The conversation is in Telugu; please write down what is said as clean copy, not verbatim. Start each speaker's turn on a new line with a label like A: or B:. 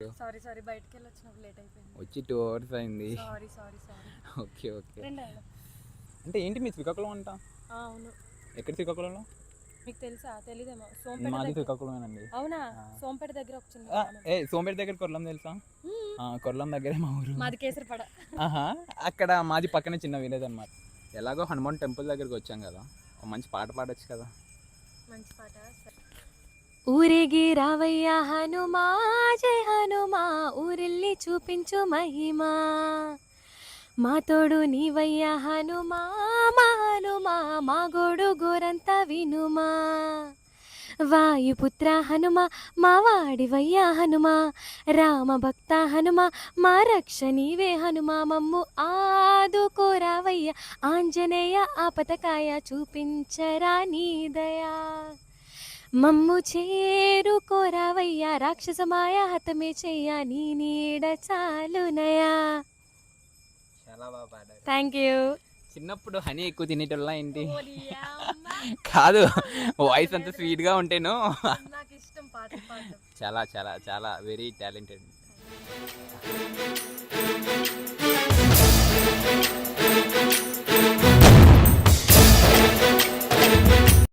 A: అన్నట్టు.
B: సారీ సారీ బయటికి వెళ్ళి వచ్చినప్పుడు లేట్ అయిపోయింది.
A: వచ్చి 2 hours అయింది.
B: Sorry sorry sorry.
A: Okay okay.
B: అంటే
A: ఏంటి మీ శ్రీకాకుళం అంట?
B: అవును.
A: ఎక్కడ శ్రీకాకుళంలో?
B: మీకు తెలుసా? తెలీదేమో.
A: మాది శ్రీకాకుళమేనండి.
B: అవునా? సోంపేట దగ్గర ఒక చిన్న
A: సోంపేట దగ్గర కొర్లం తెలుసా? కొర్లం దగ్గరే మా ఊరు.
B: మాది కేసరిపడ.
A: అక్కడ మాది పక్కనే చిన్న విలేజ్ అన్నమాట. ఎలాగో హనుమాన్ టెంపుల్ దగ్గరికి వచ్చాం కదా, ఒక మంచి పాట పాడొచ్చు కదా.
B: మంచి పాట. ఊరేగి రావయ్యా హనుమా, జయ హనుమా, ఊరిల్లి చూపించు మహిమా, మా తోడు నీవయ్యా హనుమా, మా హనుమా, మా గోడు గోరంతా వినుమా, వాయుపుత్ర హనుమ మా వాడివయ్యా హనుమ, రామ భక్త హనుమ మా రక్ష నీవే హనుమ, మమ్ము ఆదుకోరావయ్యా ఆంజనేయ, ఆపదకాయ చూపించరా నీ దయా, మమ్ము చేరుకోరావయ్యా రాక్షసమాయ, హతమే చెయ్యా నీ నీడ చాలునయా.
A: చాలా బాగా పాడారు.
B: Thank you.
A: చిన్నప్పుడు హనీ ఎక్కువ తినేటోళ్ళ ఏంటి? కాదు, వాయిస్ అంత స్వీట్ గా ఉంటేను.
B: నాకు ఇష్టం పాట పాడడం.
A: చాలా చాలా చాలా వెరీ టాలెంటెడ్.